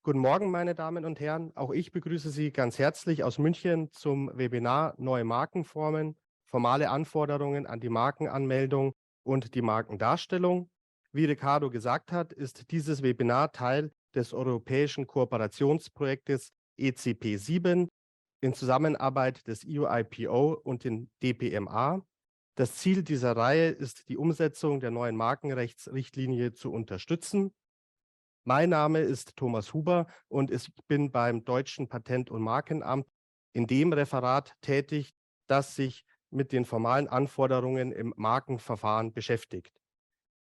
Guten Morgen, meine Damen und Herren. Auch ich begrüße Sie ganz herzlich aus München zum Webinar Neue Markenformen, formale Anforderungen an die Markenanmeldung und die Markendarstellung. Wie Ricardo gesagt hat, ist dieses Webinar Teil des europäischen Kooperationsprojektes ECP 7 in Zusammenarbeit des EUIPO und den DPMA. Das Ziel dieser Reihe ist, die Umsetzung der neuen Markenrechtsrichtlinie zu unterstützen. Mein Name ist Thomas Huber und ich bin beim Deutschen Patent- und Markenamt in dem Referat tätig, das sich mit den formalen Anforderungen im Markenverfahren beschäftigt.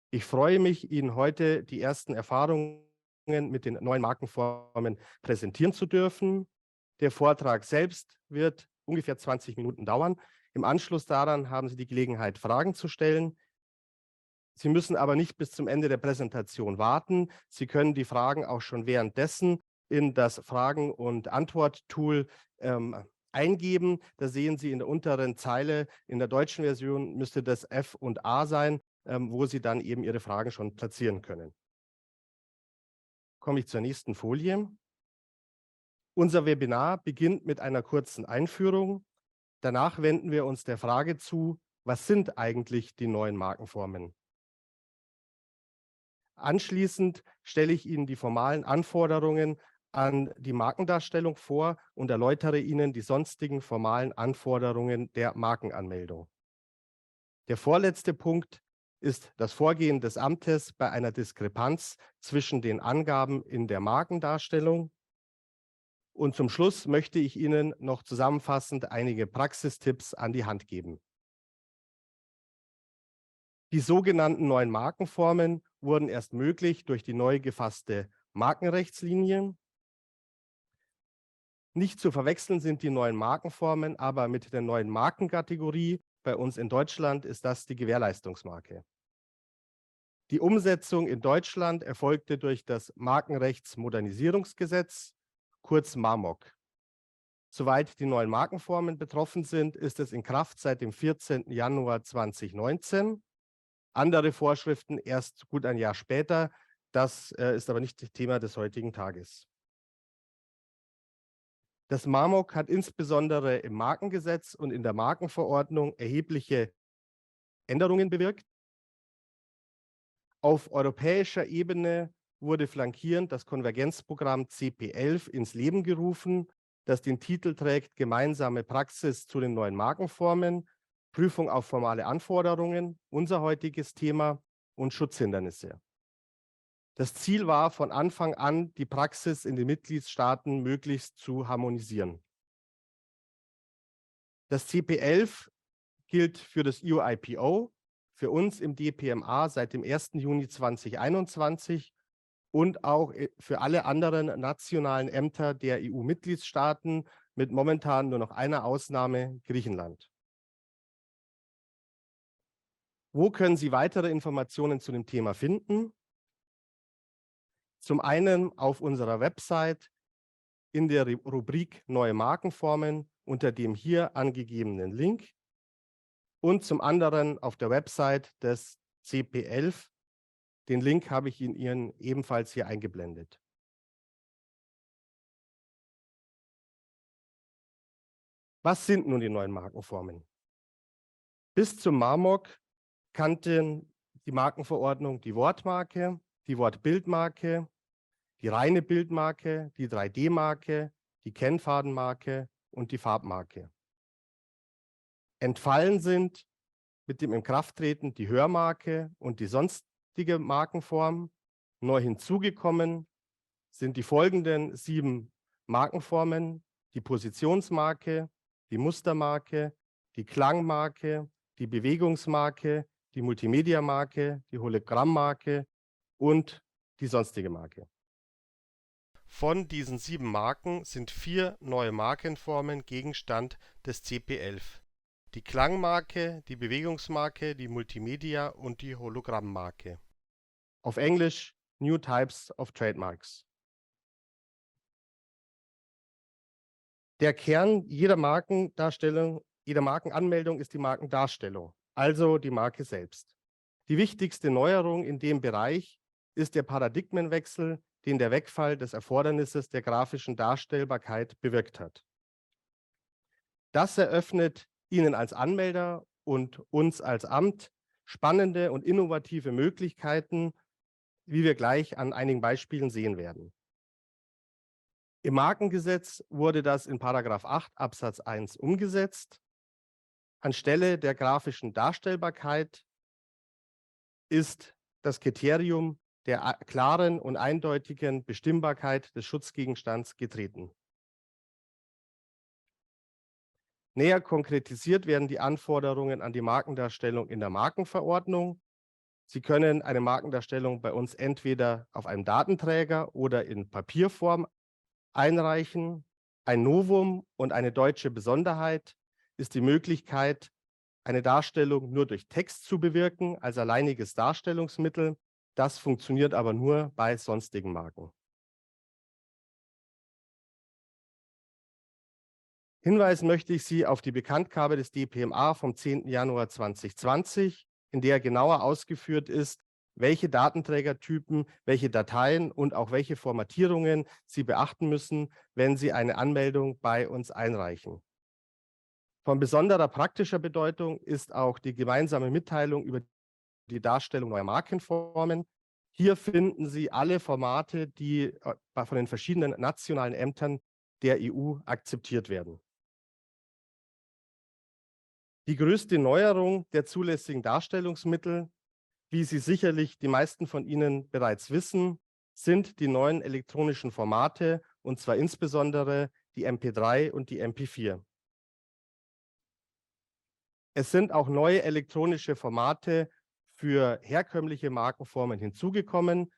Ich freue mich, Ihnen heute die ersten Erfahrungen mit den neuen Markenformen präsentieren zu dürfen. Der Vortrag selbst wird ungefähr 20 Minuten dauern. Im Anschluss daran haben Sie die Gelegenheit, Fragen zu stellen. Sie müssen aber nicht bis zum Ende der Präsentation warten. Sie können die Fragen auch schon währenddessen in das Fragen- und Antwort-Tool eingeben. Da sehen Sie in der unteren Zeile, in der deutschen Version müsste das F und A sein, wo Sie dann eben Ihre Fragen schon platzieren können. Komme ich zur nächsten Folie. Unser Webinar beginnt mit einer kurzen Einführung. Danach wenden wir uns der Frage zu, was sind eigentlich die neuen Markenformen? Anschließend stelle ich Ihnen die formalen Anforderungen an die Markendarstellung vor und erläutere Ihnen die sonstigen formalen Anforderungen der Markenanmeldung. Der vorletzte Punkt ist das Vorgehen des Amtes bei einer Diskrepanz zwischen den Angaben in der Markendarstellung. Und zum Schluss möchte ich Ihnen noch zusammenfassend einige Praxistipps an die Hand geben. Die sogenannten neuen Markenformen wurden erst möglich durch die neu gefasste Markenrechtslinie. Nicht zu verwechseln sind die neuen Markenformen aber mit der neuen Markenkategorie. Bei uns in Deutschland ist das die Gewährleistungsmarke. Die Umsetzung in Deutschland erfolgte durch das Markenrechtsmodernisierungsgesetz, kurz MAMOG. Soweit die neuen Markenformen betroffen sind, ist es in Kraft seit dem 14. Januar 2019. Andere Vorschriften erst gut ein Jahr später. Das ist aber nicht Thema des heutigen Tages. Das MAMOG hat insbesondere im Markengesetz und in der Markenverordnung erhebliche Änderungen bewirkt. Auf europäischer Ebene wurde flankierend das Konvergenzprogramm CP11 ins Leben gerufen, das den Titel trägt Gemeinsame Praxis zu den neuen Markenformen, Prüfung auf formale Anforderungen, unser heutiges Thema, und Schutzhindernisse. Das Ziel war von Anfang an, die Praxis in den Mitgliedstaaten möglichst zu harmonisieren. Das CP11 gilt für das EUIPO, für uns im DPMA seit dem 1. Juni 2021 und auch für alle anderen nationalen Ämter der EU-Mitgliedstaaten mit momentan nur noch einer Ausnahme, Griechenland. Wo können Sie weitere Informationen zu dem Thema finden? Zum einen auf unserer Website in der Rubrik Neue Markenformen unter dem hier angegebenen Link und zum anderen auf der Website des CP11. Den Link habe ich Ihnen ebenfalls hier eingeblendet. Was sind nun die neuen Markenformen? Bis zum MAMOG kannten die Markenverordnung die Wortmarke, die Wortbildmarke, die reine Bildmarke, die 3D-Marke, die Kennfadenmarke und die Farbmarke. Entfallen sind mit dem Inkrafttreten die Hörmarke und die sonstige Markenform. Neu hinzugekommen sind die folgenden 7 Markenformen: die Positionsmarke, die Mustermarke, die Klangmarke, die Bewegungsmarke, die Multimedia-Marke, die Hologrammmarke und die sonstige Marke. Von diesen 7 Marken sind 4 neue Markenformen Gegenstand des CP11. Die Klangmarke, die Bewegungsmarke, die Multimedia und die Hologrammmarke. Auf Englisch New Types of Trademarks. Der Kern jeder Markendarstellung, jeder Markenanmeldung ist die Markendarstellung, also die Marke selbst. Die wichtigste Neuerung in dem Bereich ist der Paradigmenwechsel, den der Wegfall des Erfordernisses der grafischen Darstellbarkeit bewirkt hat. Das eröffnet Ihnen als Anmelder und uns als Amt spannende und innovative Möglichkeiten, wie wir gleich an einigen Beispielen sehen werden. Im Markengesetz wurde das in § 8 Absatz 1 umgesetzt. Anstelle der grafischen Darstellbarkeit ist das Kriterium der klaren und eindeutigen Bestimmbarkeit des Schutzgegenstands getreten. Näher konkretisiert werden die Anforderungen an die Markendarstellung in der Markenverordnung. Sie können eine Markendarstellung bei uns entweder auf einem Datenträger oder in Papierform einreichen. Ein Novum und eine deutsche Besonderheit ist die Möglichkeit, eine Darstellung nur durch Text zu bewirken, als alleiniges Darstellungsmittel. Das funktioniert aber nur bei sonstigen Marken. Hinweisen möchte ich Sie auf die Bekanntgabe des DPMA vom 10. Januar 2020, in der genauer ausgeführt ist, welche Datenträgertypen, welche Dateien und auch welche Formatierungen Sie beachten müssen, wenn Sie eine Anmeldung bei uns einreichen. Von besonderer praktischer Bedeutung ist auch die gemeinsame Mitteilung über die Darstellung neuer Markenformen. Hier finden Sie alle Formate, die von den verschiedenen nationalen Ämtern der EU akzeptiert werden. Die größte Neuerung der zulässigen Darstellungsmittel, wie Sie sicherlich die meisten von Ihnen bereits wissen, sind die neuen elektronischen Formate, und zwar insbesondere die MP3 und die MP4. Es sind auch neue elektronische Formate für herkömmliche Markenformen hinzugekommen.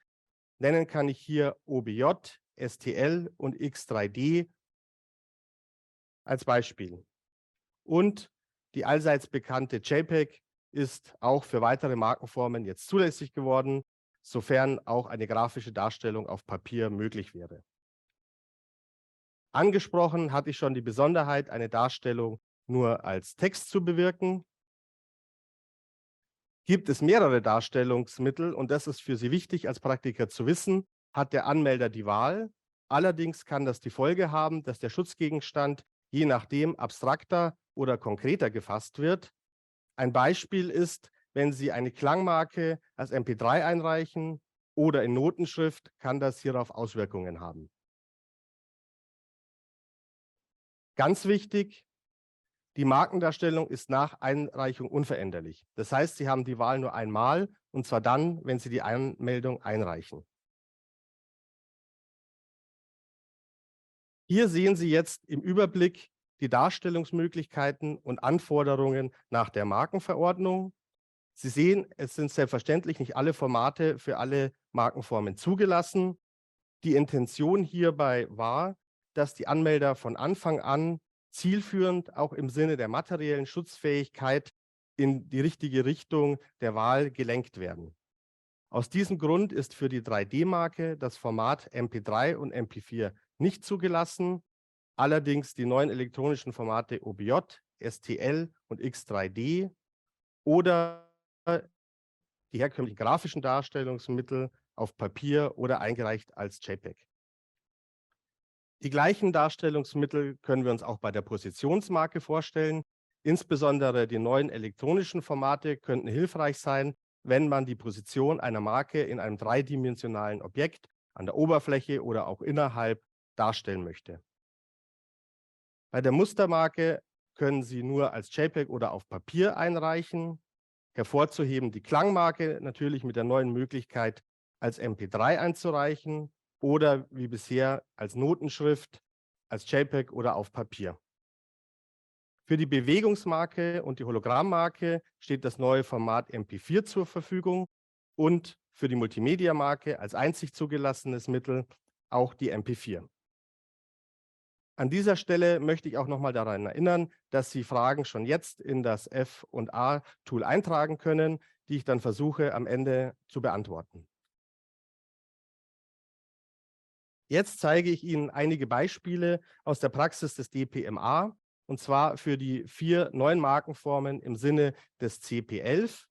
Nennen kann ich hier OBJ, STL und X3D als Beispiel. Und die allseits bekannte JPEG ist auch für weitere Markenformen jetzt zulässig geworden, sofern auch eine grafische Darstellung auf Papier möglich wäre. Angesprochen hatte ich schon die Besonderheit, eine Darstellung nur als Text zu bewirken. Gibt es mehrere Darstellungsmittel, und das ist für Sie wichtig als Praktiker zu wissen, hat der Anmelder die Wahl. Allerdings kann das die Folge haben, dass der Schutzgegenstand je nachdem abstrakter oder konkreter gefasst wird. Ein Beispiel ist, wenn Sie eine Klangmarke als MP3 einreichen oder in Notenschrift, kann das hierauf Auswirkungen haben. Ganz wichtig, die Markendarstellung ist nach Einreichung unveränderlich. Das heißt, Sie haben die Wahl nur einmal, und zwar dann, wenn Sie die Anmeldung einreichen. Hier sehen Sie jetzt im Überblick die Darstellungsmöglichkeiten und Anforderungen nach der Markenverordnung. Sie sehen, es sind selbstverständlich nicht alle Formate für alle Markenformen zugelassen. Die Intention hierbei war, dass die Anmelder von Anfang an zielführend auch im Sinne der materiellen Schutzfähigkeit in die richtige Richtung der Wahl gelenkt werden. Aus diesem Grund ist für die 3D-Marke das Format MP3 und MP4 nicht zugelassen. Allerdings die neuen elektronischen Formate OBJ, STL und X3D oder die herkömmlichen grafischen Darstellungsmittel auf Papier oder eingereicht als JPEG. Die gleichen Darstellungsmittel können wir uns auch bei der Positionsmarke vorstellen. Insbesondere die neuen elektronischen Formate könnten hilfreich sein, wenn man die Position einer Marke in einem dreidimensionalen Objekt an der Oberfläche oder auch innerhalb darstellen möchte. Bei der Mustermarke können Sie nur als JPEG oder auf Papier einreichen. Hervorzuheben die Klangmarke natürlich mit der neuen Möglichkeit, als MP3 einzureichen oder wie bisher als Notenschrift, als JPEG oder auf Papier. Für die Bewegungsmarke und die Hologrammmarke steht das neue Format MP4 zur Verfügung und für die Multimedia-Marke als einzig zugelassenes Mittel auch die MP4. An dieser Stelle möchte ich auch noch mal daran erinnern, dass Sie Fragen schon jetzt in das F&A-Tool eintragen können, die ich dann versuche am Ende zu beantworten. Jetzt zeige ich Ihnen einige Beispiele aus der Praxis des DPMA, und zwar für die 4 neuen Markenformen im Sinne des CP11.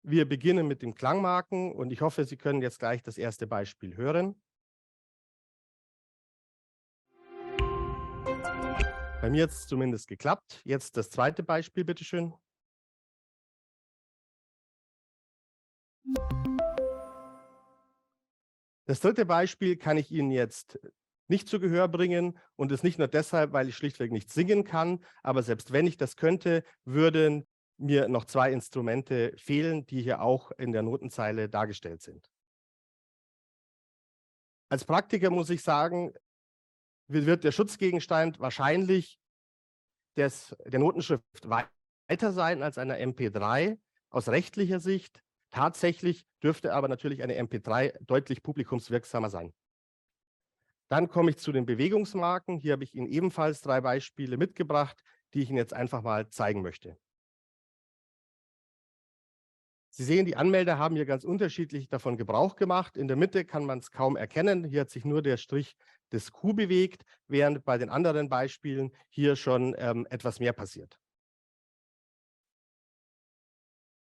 Wir beginnen mit den Klangmarken und ich hoffe, Sie können jetzt gleich das erste Beispiel hören. Bei mir hat es zumindest geklappt. Jetzt das zweite Beispiel, bitteschön. Das dritte Beispiel kann ich Ihnen jetzt nicht zu Gehör bringen und es nicht nur deshalb, weil ich schlichtweg nicht singen kann, aber selbst wenn ich das könnte, würden mir noch 2 Instrumente fehlen, die hier auch in der Notenzeile dargestellt sind. Als Praktiker muss ich sagen, wird der Schutzgegenstand wahrscheinlich der Notenschrift weiter sein als einer MP3 aus rechtlicher Sicht. Tatsächlich dürfte aber natürlich eine MP3 deutlich publikumswirksamer sein. Dann komme ich zu den Bewegungsmarken. Hier habe ich Ihnen ebenfalls 3 Beispiele mitgebracht, die ich Ihnen jetzt einfach mal zeigen möchte. Sie sehen, die Anmelder haben hier ganz unterschiedlich davon Gebrauch gemacht. In der Mitte kann man es kaum erkennen. Hier hat sich nur der Strich des Q bewegt, während bei den anderen Beispielen hier schon etwas mehr passiert.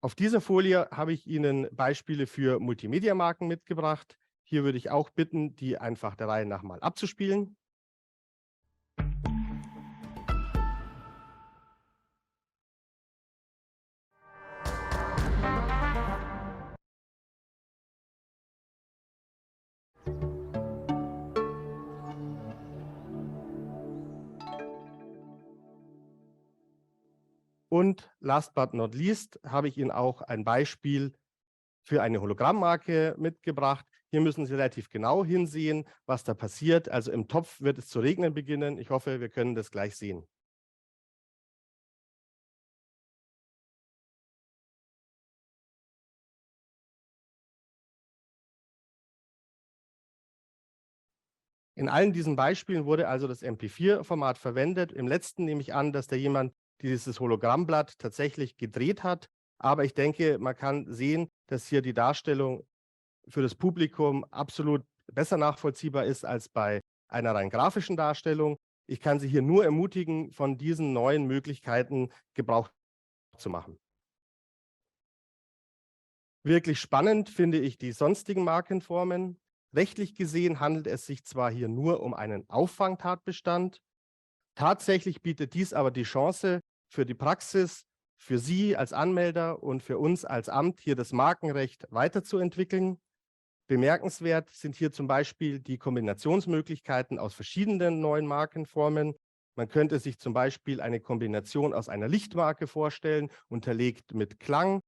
Auf dieser Folie habe ich Ihnen Beispiele für Multimedia-Marken mitgebracht. Hier würde ich auch bitten, die einfach der Reihe nach mal abzuspielen. Und last but not least habe ich Ihnen auch ein Beispiel für eine Hologrammmarke mitgebracht. Hier müssen Sie relativ genau hinsehen, was da passiert. Also im Topf wird es zu regnen beginnen. Ich hoffe, wir können das gleich sehen. In allen diesen Beispielen wurde also das MP4-Format verwendet. Im letzten nehme ich an, dass da jemand dieses Hologrammblatt tatsächlich gedreht hat. Aber ich denke, man kann sehen, dass hier die Darstellung für das Publikum absolut besser nachvollziehbar ist als bei einer rein grafischen Darstellung. Ich kann Sie hier nur ermutigen, von diesen neuen Möglichkeiten Gebrauch zu machen. Wirklich spannend finde ich die sonstigen Markenformen. Rechtlich gesehen handelt es sich zwar hier nur um einen Auffangtatbestand, tatsächlich bietet dies aber die Chance für die Praxis, für Sie als Anmelder und für uns als Amt, hier das Markenrecht weiterzuentwickeln. Bemerkenswert sind hier zum Beispiel die Kombinationsmöglichkeiten aus verschiedenen neuen Markenformen. Man könnte sich zum Beispiel eine Kombination aus einer Lichtmarke vorstellen, unterlegt mit Klang.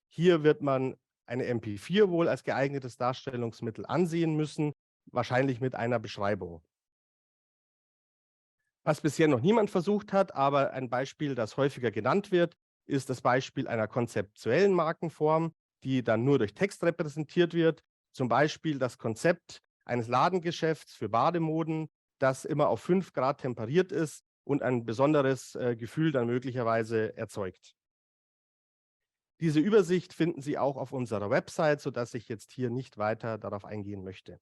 Hier wird man eine MP4 wohl als geeignetes Darstellungsmittel ansehen müssen, wahrscheinlich mit einer Beschreibung. Was bisher noch niemand versucht hat, aber ein Beispiel, das häufiger genannt wird, ist das Beispiel einer konzeptuellen Markenform, die dann nur durch Text repräsentiert wird. Zum Beispiel das Konzept eines Ladengeschäfts für Bademoden, das immer auf 5 Grad temperiert ist und ein besonderes Gefühl dann möglicherweise erzeugt. Diese Übersicht finden Sie auch auf unserer Website, sodass ich jetzt hier nicht weiter darauf eingehen möchte.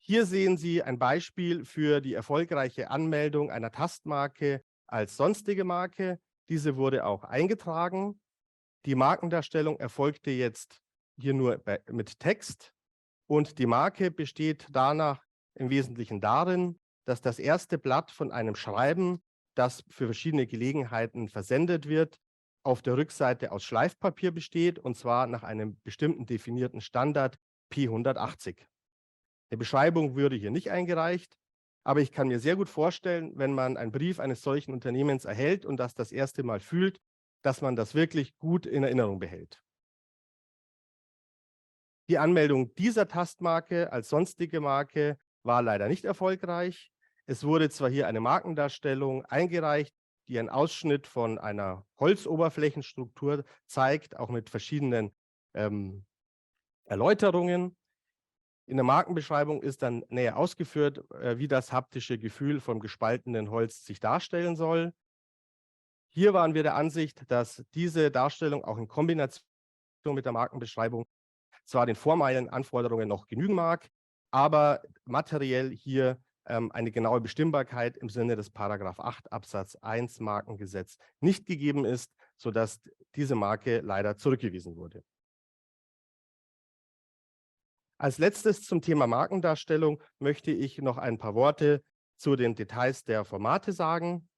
Hier sehen Sie ein Beispiel für die erfolgreiche Anmeldung einer Tastmarke als sonstige Marke. Diese wurde auch eingetragen. Die Markendarstellung erfolgte jetzt hier nur mit Text und die Marke besteht danach im Wesentlichen darin, dass das erste Blatt von einem Schreiben, das für verschiedene Gelegenheiten versendet wird, auf der Rückseite aus Schleifpapier besteht, und zwar nach einem bestimmten definierten Standard P180. Eine Beschreibung würde hier nicht eingereicht, aber ich kann mir sehr gut vorstellen, wenn man einen Brief eines solchen Unternehmens erhält und das erste Mal fühlt, dass man das wirklich gut in Erinnerung behält. Die Anmeldung dieser Tastmarke als sonstige Marke war leider nicht erfolgreich. Es wurde zwar hier eine Markendarstellung eingereicht, die einen Ausschnitt von einer Holzoberflächenstruktur zeigt, auch mit verschiedenen Erläuterungen. In der Markenbeschreibung ist dann näher ausgeführt, wie das haptische Gefühl vom gespaltenen Holz sich darstellen soll. Hier waren wir der Ansicht, dass diese Darstellung auch in Kombination mit der Markenbeschreibung zwar den formalen Anforderungen noch genügen mag, aber materiell hier eine genaue Bestimmbarkeit im Sinne des § 8 Absatz 1 Markengesetz nicht gegeben ist, sodass diese Marke leider zurückgewiesen wurde. Als letztes zum Thema Markendarstellung möchte ich noch ein paar Worte zu den Details der Formate sagen.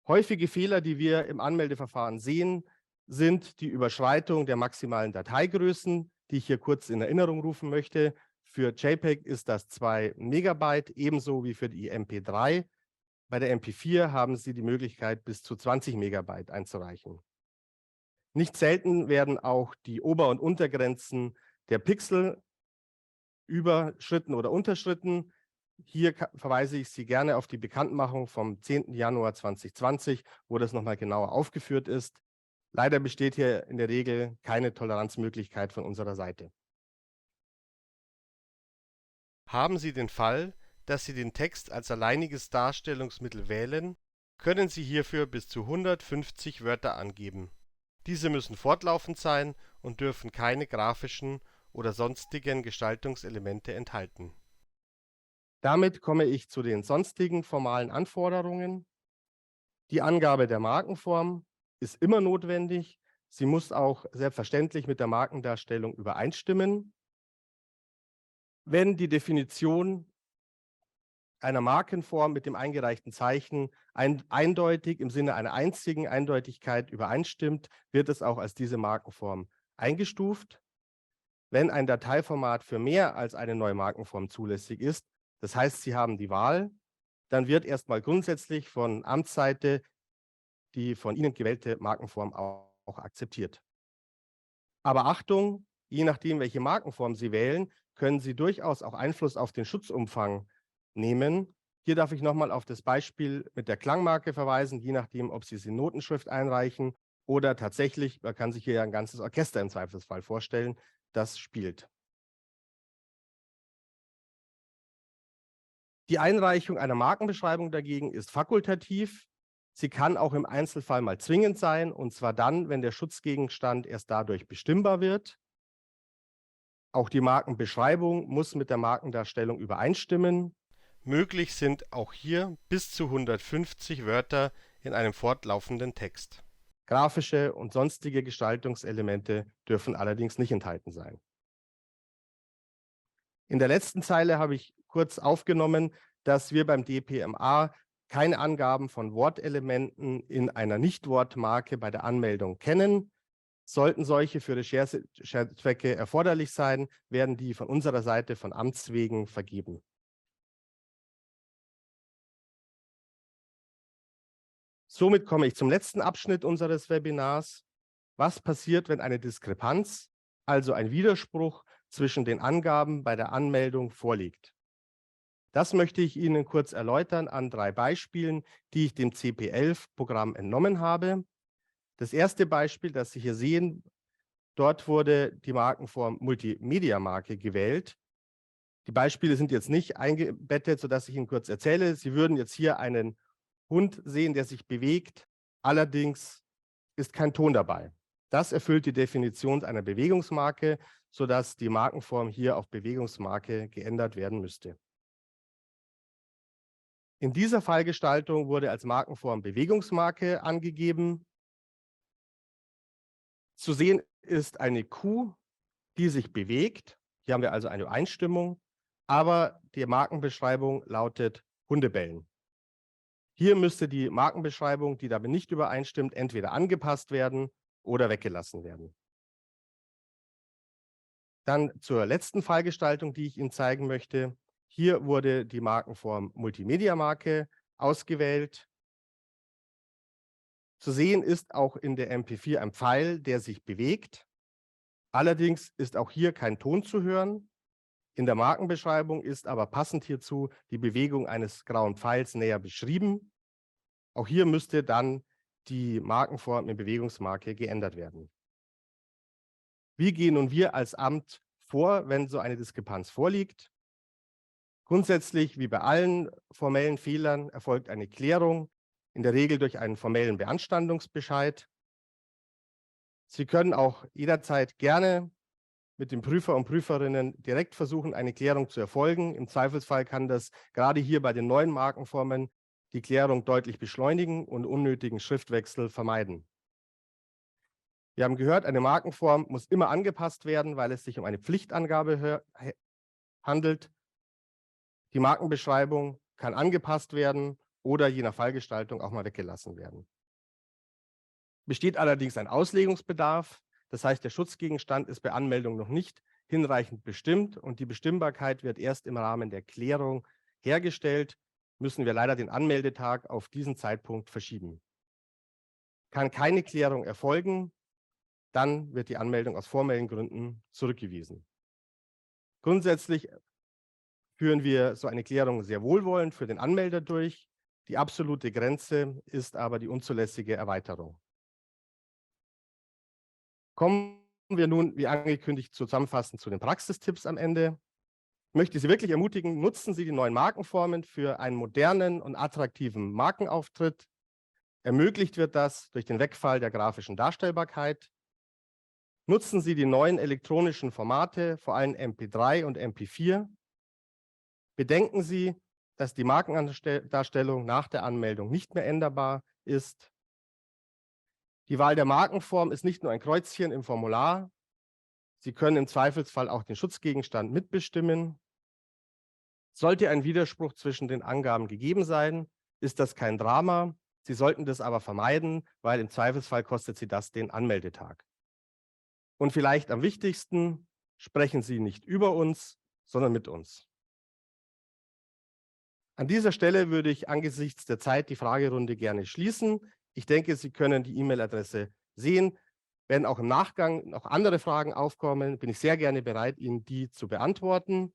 Häufige Fehler, die wir im Anmeldeverfahren sehen, sind die Überschreitung der maximalen Dateigrößen, die ich hier kurz in Erinnerung rufen möchte. Für JPEG ist das 2 Megabyte, ebenso wie für die MP3. Bei der MP4 haben Sie die Möglichkeit, bis zu 20 Megabyte einzureichen. Nicht selten werden auch die Ober- und Untergrenzen der Pixel überschritten oder unterschritten. Hier verweise ich Sie gerne auf die Bekanntmachung vom 10. Januar 2020, wo das nochmal genauer aufgeführt ist. Leider besteht hier in der Regel keine Toleranzmöglichkeit von unserer Seite. Haben Sie den Fall, dass Sie den Text als alleiniges Darstellungsmittel wählen, können Sie hierfür bis zu 150 Wörter angeben. Diese müssen fortlaufend sein und dürfen keine grafischen oder sonstigen Gestaltungselemente enthalten. Damit komme ich zu den sonstigen formalen Anforderungen. Die Angabe der Markenform ist immer notwendig. Sie muss auch selbstverständlich mit der Markendarstellung übereinstimmen. Wenn die Definition einer Markenform mit dem eingereichten Zeichen eindeutig im Sinne einer einzigen Eindeutigkeit übereinstimmt, wird es auch als diese Markenform eingestuft. Wenn ein Dateiformat für mehr als eine neue Markenform zulässig ist, das heißt, Sie haben die Wahl, dann wird erstmal grundsätzlich von Amtsseite die von Ihnen gewählte Markenform auch akzeptiert. Aber Achtung, je nachdem, welche Markenform Sie wählen, können Sie durchaus auch Einfluss auf den Schutzumfang nehmen. Hier darf ich nochmal auf das Beispiel mit der Klangmarke verweisen, je nachdem, ob Sie es in Notenschrift einreichen oder tatsächlich, man kann sich hier ja ein ganzes Orchester im Zweifelsfall vorstellen, das spielt. Die Einreichung einer Markenbeschreibung dagegen ist fakultativ. Sie kann auch im Einzelfall mal zwingend sein, und zwar dann, wenn der Schutzgegenstand erst dadurch bestimmbar wird. Auch die Markenbeschreibung muss mit der Markendarstellung übereinstimmen. Möglich sind auch hier bis zu 150 Wörter in einem fortlaufenden Text. Grafische und sonstige Gestaltungselemente dürfen allerdings nicht enthalten sein. In der letzten Zeile habe ich kurz aufgenommen, dass wir beim DPMA keine Angaben von Wortelementen in einer Nichtwortmarke bei der Anmeldung kennen. Sollten solche für Recherchezwecke erforderlich sein, werden die von unserer Seite von Amts wegen vergeben. Somit komme ich zum letzten Abschnitt unseres Webinars. Was passiert, wenn eine Diskrepanz, also ein Widerspruch zwischen den Angaben bei der Anmeldung vorliegt? Das möchte ich Ihnen kurz erläutern an 3 Beispielen, die ich dem CP11-Programm entnommen habe. Das erste Beispiel, das Sie hier sehen, dort wurde die Markenform Multimedia-Marke gewählt. Die Beispiele sind jetzt nicht eingebettet, sodass ich Ihnen kurz erzähle. Sie würden jetzt hier einen Hund sehen, der sich bewegt. Allerdings ist kein Ton dabei. Das erfüllt die Definition einer Bewegungsmarke, sodass die Markenform hier auf Bewegungsmarke geändert werden müsste. In dieser Fallgestaltung wurde als Markenform Bewegungsmarke angegeben. Zu sehen ist eine Kuh, die sich bewegt. Hier haben wir also eine Einstimmung, aber die Markenbeschreibung lautet Hundebellen. Hier müsste die Markenbeschreibung, die damit nicht übereinstimmt, entweder angepasst werden oder weggelassen werden. Dann zur letzten Fallgestaltung, die ich Ihnen zeigen möchte. Hier wurde die Markenform Multimedia-Marke ausgewählt. Zu sehen ist auch in der MP4 ein Pfeil, der sich bewegt. Allerdings ist auch hier kein Ton zu hören. In der Markenbeschreibung ist aber passend hierzu die Bewegung eines grauen Pfeils näher beschrieben. Auch hier müsste dann die Markenform in Bewegungsmarke geändert werden. Wie gehen nun wir als Amt vor, wenn so eine Diskrepanz vorliegt? Grundsätzlich, wie bei allen formellen Fehlern, erfolgt eine Klärung, in der Regel durch einen formellen Beanstandungsbescheid. Sie können auch jederzeit gerne mit dem Prüfer und Prüferinnen direkt versuchen, eine Klärung zu erfolgen. Im Zweifelsfall kann das gerade hier bei den neuen Markenformen die Klärung deutlich beschleunigen und unnötigen Schriftwechsel vermeiden. Wir haben gehört, eine Markenform muss immer angepasst werden, weil es sich um eine Pflichtangabe handelt. Die Markenbeschreibung kann angepasst werden oder je nach Fallgestaltung auch mal weggelassen werden. Besteht allerdings ein Auslegungsbedarf, das heißt, der Schutzgegenstand ist bei Anmeldung noch nicht hinreichend bestimmt und die Bestimmbarkeit wird erst im Rahmen der Klärung hergestellt, müssen wir leider den Anmeldetag auf diesen Zeitpunkt verschieben. Kann keine Klärung erfolgen, dann wird die Anmeldung aus formellen Gründen zurückgewiesen. Grundsätzlich führen wir so eine Klärung sehr wohlwollend für den Anmelder durch. Die absolute Grenze ist aber die unzulässige Erweiterung. Kommen wir nun, wie angekündigt, zusammenfassend zu den Praxistipps am Ende. Ich möchte Sie wirklich ermutigen, nutzen Sie die neuen Markenformen für einen modernen und attraktiven Markenauftritt. Ermöglicht wird das durch den Wegfall der grafischen Darstellbarkeit. Nutzen Sie die neuen elektronischen Formate, vor allem MP3 und MP4. Bedenken Sie, dass die Markendarstellung nach der Anmeldung nicht mehr änderbar ist. Die Wahl der Markenform ist nicht nur ein Kreuzchen im Formular. Sie können im Zweifelsfall auch den Schutzgegenstand mitbestimmen. Sollte ein Widerspruch zwischen den Angaben gegeben sein, ist das kein Drama. Sie sollten das aber vermeiden, weil im Zweifelsfall kostet Sie das den Anmeldetag. Und vielleicht am wichtigsten, sprechen Sie nicht über uns, sondern mit uns. An dieser Stelle würde ich angesichts der Zeit die Fragerunde gerne schließen. Ich denke, Sie können die E-Mail-Adresse sehen. Wenn auch im Nachgang noch andere Fragen aufkommen, bin ich sehr gerne bereit, Ihnen die zu beantworten.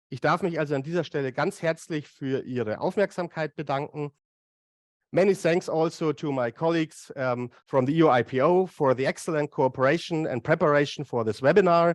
Ich darf mich also an dieser Stelle ganz herzlich für Ihre Aufmerksamkeit bedanken. Many thanks also to my colleagues from the EU IPO for the excellent cooperation and preparation for this webinar.